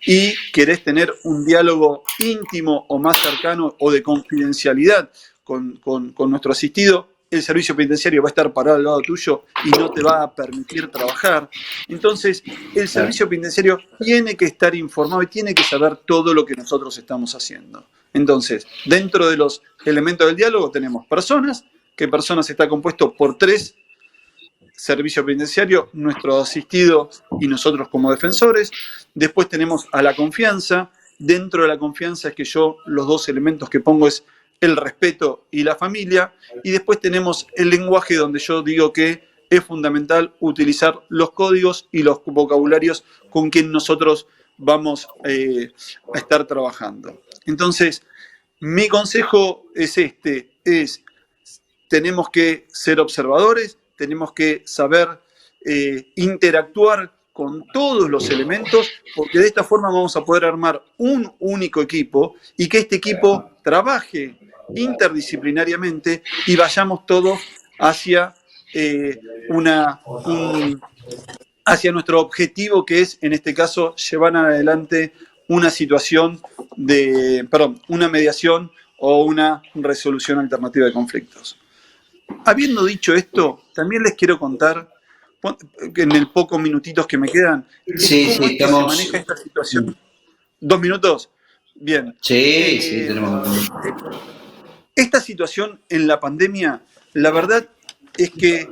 y querés tener un diálogo íntimo o más cercano o de confidencialidad con nuestro asistido, el servicio penitenciario va a estar parado al lado tuyo y no te va a permitir trabajar. Entonces, el servicio penitenciario tiene que estar informado y tiene que saber todo lo que nosotros estamos haciendo. Entonces, dentro de los elementos del diálogo tenemos personas, que personas está compuesto por 3, servicio penitenciario, nuestro asistido y nosotros como defensores. Después tenemos a la confianza. Dentro de la confianza es que yo los 2 elementos que pongo es el respeto y la familia, y después tenemos el lenguaje donde yo digo que es fundamental utilizar los códigos y los vocabularios con quien nosotros vamos a estar trabajando. Entonces, mi consejo es tenemos que ser observadores, tenemos que saber interactuar con todos los elementos, porque de esta forma vamos a poder armar un único equipo y que este equipo trabaje interdisciplinariamente y vayamos todos hacia hacia nuestro objetivo, que es, en este caso, llevar adelante una situación una mediación o una resolución alternativa de conflictos. Habiendo dicho esto, también les quiero contar, en el pocos minutitos que me quedan, cómo se maneja esta situación. 2 minutos. Bien. Sí, tenemos. Esta situación en la pandemia, la verdad es que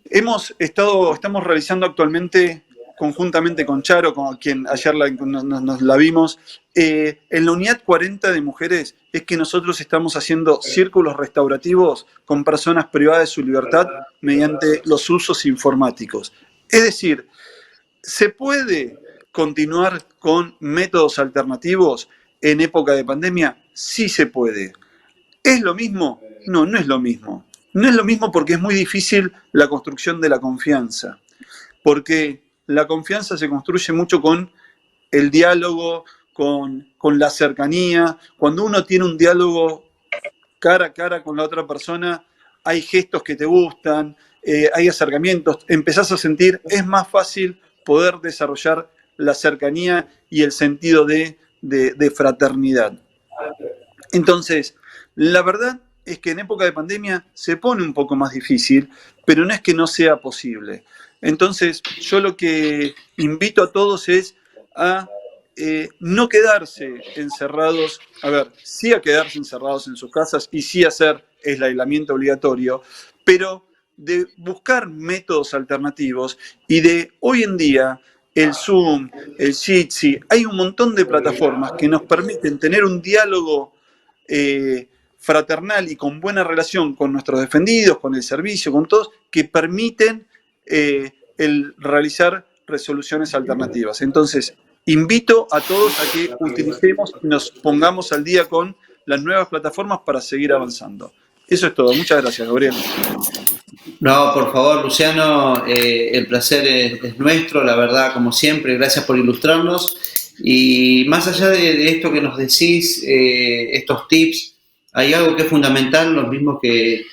estamos realizando actualmente, conjuntamente con Charo, con quien ayer nos la vimos, en la unidad 40 de mujeres, es que nosotros estamos haciendo círculos restaurativos con personas privadas de su libertad mediante los usos informáticos. Es decir, ¿se puede continuar con métodos alternativos en época de pandemia? Sí se puede. ¿Es lo mismo? No, no es lo mismo. No es lo mismo porque es muy difícil la construcción de la confianza. Porque la confianza se construye mucho con el diálogo, con la cercanía. Cuando uno tiene un diálogo cara a cara con la otra persona, hay gestos que te gustan, hay acercamientos, empezás a sentir, es más fácil poder desarrollar la cercanía y el sentido de fraternidad. Entonces, la verdad es que en época de pandemia se pone un poco más difícil, pero no es que no sea posible. Entonces, yo lo que invito a todos es a no quedarse encerrados, sí a quedarse encerrados en sus casas y sí hacer el aislamiento obligatorio, pero de buscar métodos alternativos y de hoy en día el Zoom, el Jitsi, hay un montón de plataformas que nos permiten tener un diálogo fraternal y con buena relación con nuestros defendidos, con el servicio, con todos, que permiten el realizar resoluciones alternativas. Entonces, invito a todos a que utilicemos y nos pongamos al día con las nuevas plataformas para seguir avanzando. Eso es todo. Muchas gracias, Gabriel. No, por favor, Luciano, el placer es nuestro, la verdad, como siempre. Gracias por ilustrarnos. Y más allá de esto que nos decís, estos tips, hay algo que es fundamental, lo mismo que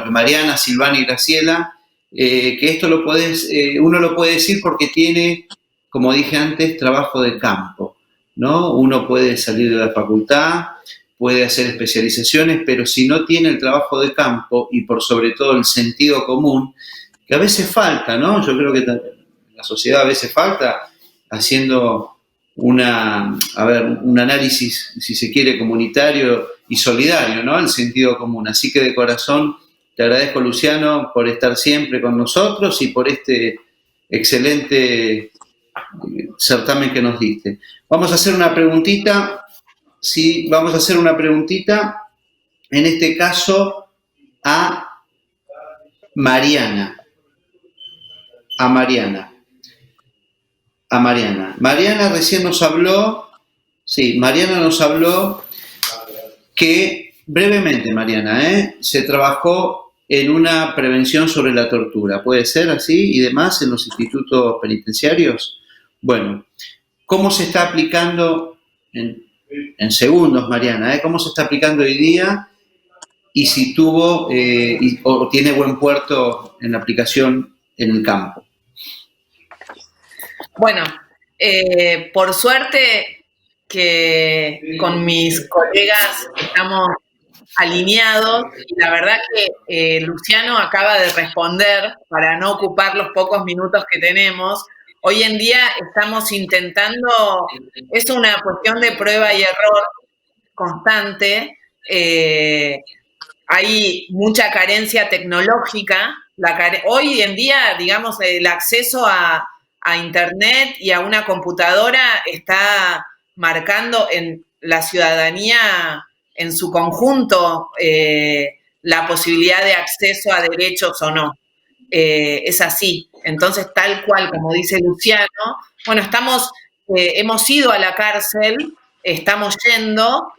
Mariana, Silvana y Graciela, que esto uno lo puede decir porque tiene, como dije antes, trabajo de campo, ¿no? Uno puede salir de la facultad, puede hacer especializaciones, pero si no tiene el trabajo de campo y por sobre todo el sentido común, que a veces falta, ¿no? Yo creo que la sociedad a veces falta haciendo un análisis, si se quiere, comunitario y solidario, ¿no? El sentido común. Así que de corazón te agradezco, Luciano, por estar siempre con nosotros y por este excelente certamen que nos diste. Vamos a hacer una preguntita. Sí, vamos a hacer una preguntita, en este caso a Mariana. Mariana recién nos habló, Mariana nos habló que brevemente, Mariana, se trabajó en una prevención sobre la tortura, ¿puede ser así? Y demás en los institutos penitenciarios. Bueno, ¿cómo se está aplicando en segundos, Mariana, cómo se está aplicando hoy día y si tuvo o tiene buen puerto en la aplicación en el campo? Bueno, por suerte que con mis colegas estamos alineados y la verdad que Luciano acaba de responder para no ocupar los pocos minutos que tenemos. Hoy en día estamos intentando, es una cuestión de prueba y error constante, hay mucha carencia tecnológica, hoy en día, digamos, el acceso a Internet y a una computadora está marcando en la ciudadanía en su conjunto la posibilidad de acceso a derechos o no. Es así. Entonces, tal cual, como dice Luciano, bueno, hemos ido a la cárcel, estamos yendo,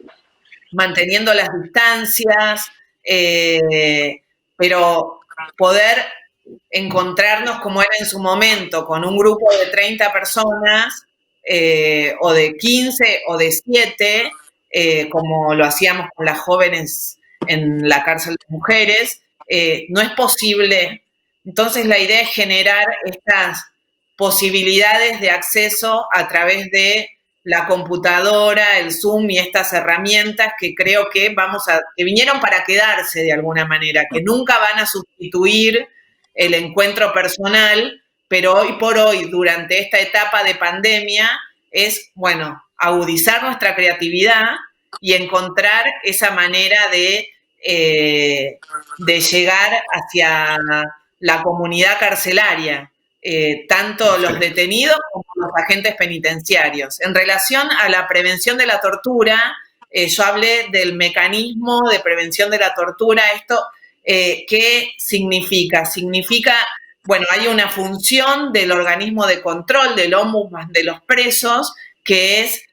manteniendo las distancias, pero poder encontrarnos como era en su momento, con un grupo de 30 personas, o de 15 o de 7, como lo hacíamos con las jóvenes en la cárcel de mujeres, no es posible. Entonces la idea es generar estas posibilidades de acceso a través de la computadora, el Zoom y estas herramientas que creo que que vinieron para quedarse de alguna manera, que nunca van a sustituir el encuentro personal, pero hoy por hoy, durante esta etapa de pandemia, es, bueno, agudizar nuestra creatividad y encontrar esa manera de llegar hacia la comunidad carcelaria, tanto los detenidos como los agentes penitenciarios. En relación a la prevención de la tortura, yo hablé del mecanismo de prevención de la tortura. Esto, ¿qué significa? Significa, bueno, hay una función del organismo de control, del ombudsman de los presos, que es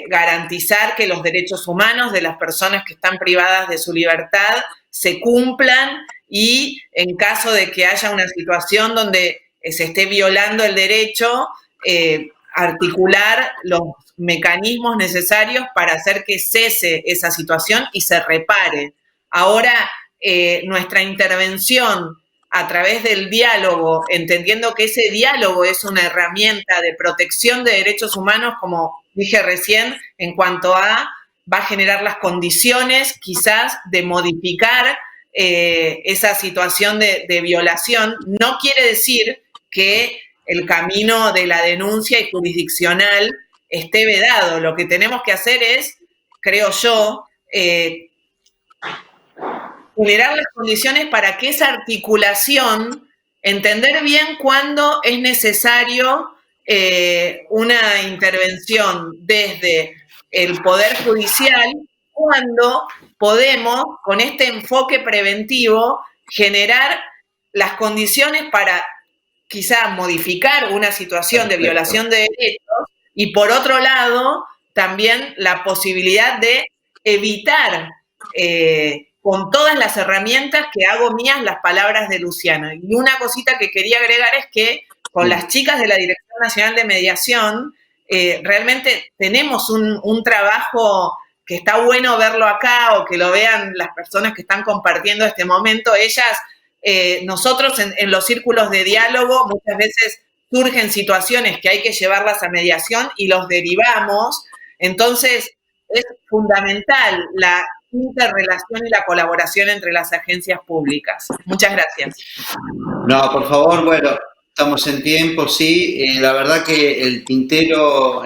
garantizar que los derechos humanos de las personas que están privadas de su libertad se cumplan y en caso de que haya una situación donde se esté violando el derecho, articular los mecanismos necesarios para hacer que cese esa situación y se repare. Ahora, nuestra intervención a través del diálogo, entendiendo que ese diálogo es una herramienta de protección de derechos humanos, como dije recién, en cuanto va a generar las condiciones quizás de modificar esa situación de violación. No quiere decir que el camino de la denuncia y jurisdiccional esté vedado. Lo que tenemos que hacer es, creo yo, generar las condiciones para que esa articulación, entender bien cuándo es necesario una intervención desde el Poder Judicial, cuando podemos, con este enfoque preventivo, generar las condiciones para quizá modificar una situación de violación de derechos y, por otro lado, también la posibilidad de evitar con todas las herramientas que hago mías las palabras de Luciano. Y una cosita que quería agregar es que con las chicas de la Dirección Nacional de Mediación, realmente tenemos un trabajo que está bueno verlo acá o que lo vean las personas que están compartiendo este momento. Ellas, nosotros en los círculos de diálogo muchas veces surgen situaciones que hay que llevarlas a mediación y los derivamos. Entonces, es fundamental la interrelación y la colaboración entre las agencias públicas. Muchas gracias. No, por favor, bueno, estamos en tiempo, sí. La verdad que en el tintero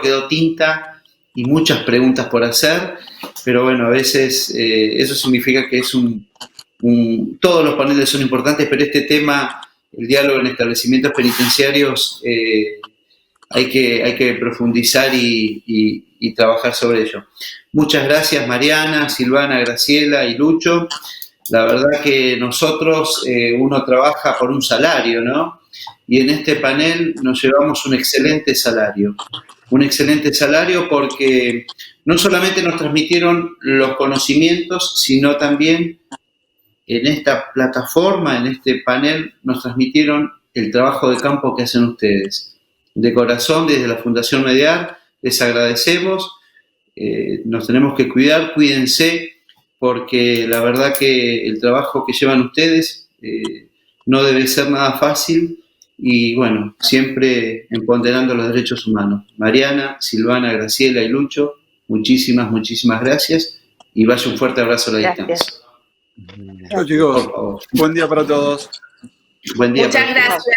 quedó tinta y muchas preguntas por hacer, pero bueno, a veces eso significa que es todos los paneles son importantes, pero este tema, el diálogo en establecimientos penitenciarios, hay que profundizar y trabajar sobre ello. Muchas gracias, Mariana, Silvana, Graciela y Lucho. La verdad que nosotros, uno trabaja por un salario, ¿no? Y en este panel nos llevamos un excelente salario. Un excelente salario porque no solamente nos transmitieron los conocimientos, sino también en esta plataforma, en este panel, nos transmitieron el trabajo de campo que hacen ustedes. De corazón, desde la Fundación Mediar, les agradecemos. Nos tenemos que cuidar, cuídense, porque la verdad que el trabajo que llevan ustedes no debe ser nada fácil y bueno, siempre empoderando los derechos humanos. Mariana, Silvana, Graciela y Lucho, muchísimas gracias y vaya un fuerte abrazo a la distancia. Chicos, buen día para todos. Buen día. Muchas gracias.